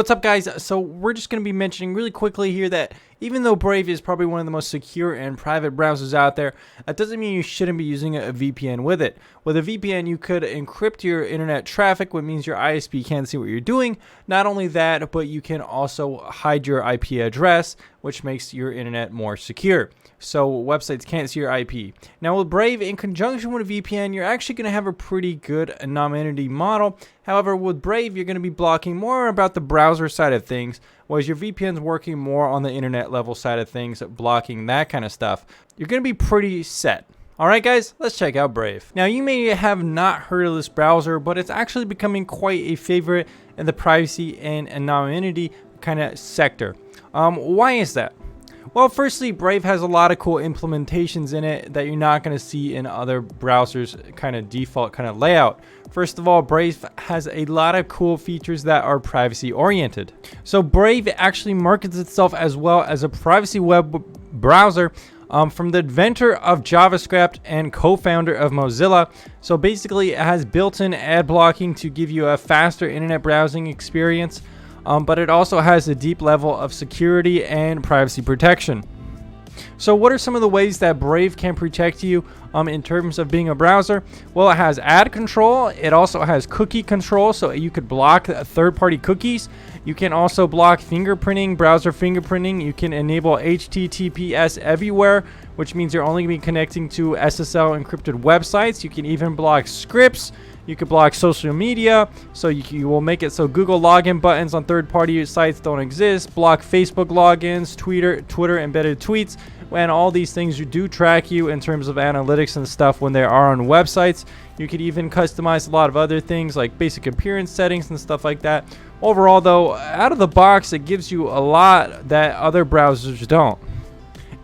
What's up, guys? So we're just going to be mentioning really quickly here that even though Brave is probably one of the most secure and private browsers out there, that doesn't mean you shouldn't be using a VPN with it. With a VPN, you could encrypt your internet traffic, which means your ISP can't see what you're doing. Not only that, but you can also hide your IP address, which makes your internet more secure. So websites can't see your IP. Now with Brave, in conjunction with a VPN, you're actually going to have a pretty good anonymity model. However, with Brave, you're going to be blocking more about the browser side of things, whereas your VPN's working more on the internet level side of things, blocking that kind of stuff. You're going to be pretty set. Alright guys, let's check out Brave. Now you may have not heard of this browser, but it's actually becoming quite a favorite in the privacy and anonymity kind of sector. Why is that? Well, firstly, Brave has a lot of cool implementations in it that you're not going to see in other browsers kind of default kind of layout. First of all, Brave has a lot of cool features that are privacy oriented. So Brave actually markets itself as well as a privacy web browser from the inventor of JavaScript and co-founder of Mozilla. So basically it has built-in ad blocking to give you a faster internet browsing experience. But it also has a deep level of security and privacy protection. So what are some of the ways that Brave can protect you in terms of being a browser? Well, it has ad control. It also has cookie control, so you could block third-party cookies. You can also block fingerprinting, browser fingerprinting. You can enable HTTPS everywhere, which means you're only going to be connecting to SSL encrypted websites. You can even block scripts. You could block social media, so you will make it so Google login buttons on third-party sites don't exist. Block Facebook logins, Twitter embedded tweets, and all these things do track you in terms of analytics and stuff when they are on websites. You could even customize a lot of other things like basic appearance settings and stuff like that. Overall, though, out of the box, it gives you a lot that other browsers don't.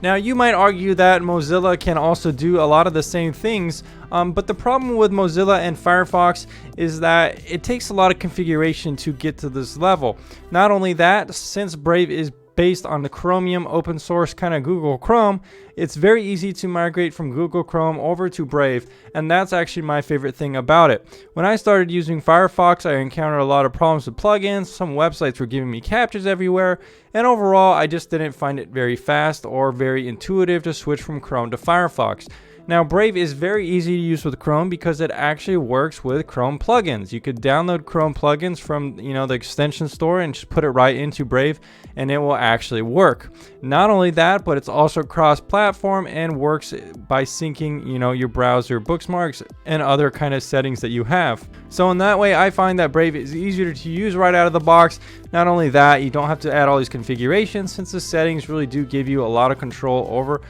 Now, you might argue that Mozilla can also do a lot of the same things, but the problem with Mozilla and Firefox is that it takes a lot of configuration to get to this level. Not only that, since Brave is based on the Chromium open source kind of Google Chrome, it's very easy to migrate from Google Chrome over to Brave, and that's actually my favorite thing about it. When I started using Firefox, I encountered a lot of problems with plugins. Some websites were giving me captchas everywhere, and overall I just didn't find it very fast or very intuitive to switch from Chrome to Firefox. Now, Brave is very easy to use with Chrome because it actually works with Chrome plugins. You could download Chrome plugins from, the extension store and just put it right into Brave, and it will actually work. Not only that, but it's also cross-platform and works by syncing, your browser bookmarks and other kind of settings that you have. So in that way, I find that Brave is easier to use right out of the box. Not only that, you don't have to add all these configurations since the settings really do give you a lot of control over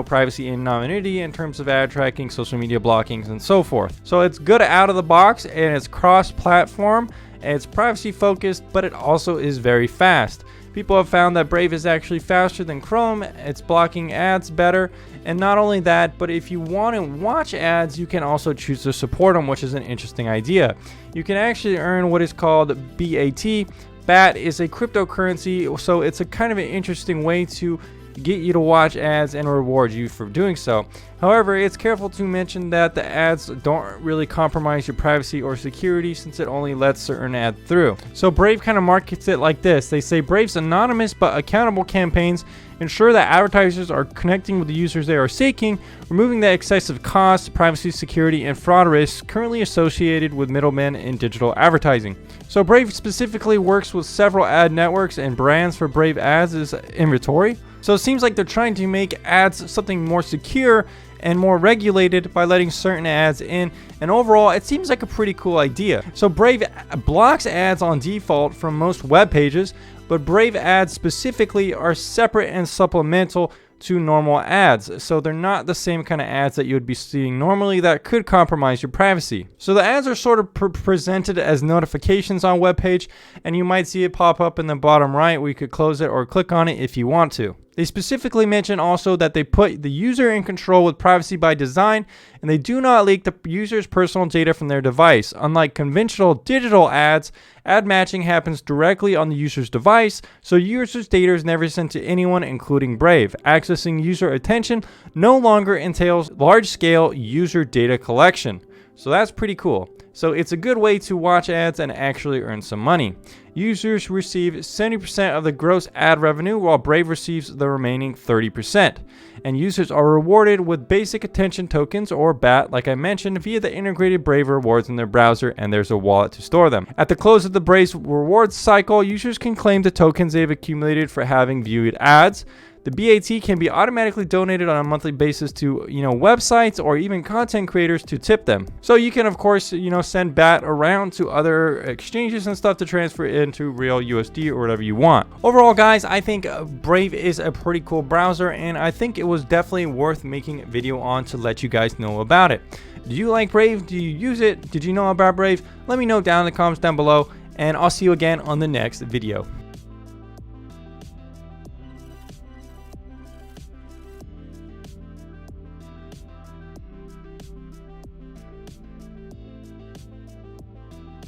privacy and anonymity in terms of ad tracking, social media blockings, and so forth. So it's good out of the box, and it's cross-platform, and it's privacy focused, but it also is very fast. People have found that Brave is actually faster than Chrome. It's blocking ads better, and not only that, but if you want to watch ads, you can also choose to support them, which is an interesting idea. You can actually earn what is called BAT. BAT is a cryptocurrency, so it's a kind of an interesting way to get you to watch ads and reward you for doing so. However, it's careful to mention that the ads don't really compromise your privacy or security since it only lets certain ads through. So Brave kind of markets it like this. They say Brave's anonymous but accountable campaigns ensure that advertisers are connecting with the users they are seeking, removing the excessive costs, privacy, security, and fraud risks currently associated with middlemen in digital advertising. So Brave specifically works with several ad networks, and brands for Brave ads is inventory. So it seems like they're trying to make ads something more secure and more regulated by letting certain ads in, and overall it seems like a pretty cool idea. So Brave blocks ads on default from most web pages, but Brave ads specifically are separate and supplemental to normal ads, so they're not the same kind of ads that you would be seeing normally that could compromise your privacy. So the ads are sort of presented as notifications on web page, and you might see it pop up in the bottom right where you could close it or click on it if you want to. They specifically mention also that they put the user in control with privacy by design, and they do not leak the user's personal data from their device. Unlike conventional digital ads, ad matching happens directly on the user's device, so users' data is never sent to anyone, including Brave. Accessing user attention no longer entails large-scale user data collection. So that's pretty cool. So it's a good way to watch ads and actually earn some money. Users receive 70% of the gross ad revenue, while Brave receives the remaining 30%. And users are rewarded with basic attention tokens, or BAT, like I mentioned, via the integrated Brave rewards in their browser, and there's a wallet to store them. At the close of the Brave's rewards cycle, users can claim the tokens they've accumulated for having viewed ads. The BAT can be automatically donated on a monthly basis to, websites or even content creators to tip them. So you can, of course, send BAT around to other exchanges and stuff to transfer into real USD or whatever you want. Overall, guys, I think Brave is a pretty cool browser, and I think it was definitely worth making a video on to let you guys know about it. Do you like Brave? Do you use it? Did you know about Brave? Let me know down in the comments down below, and I'll see you again on the next video.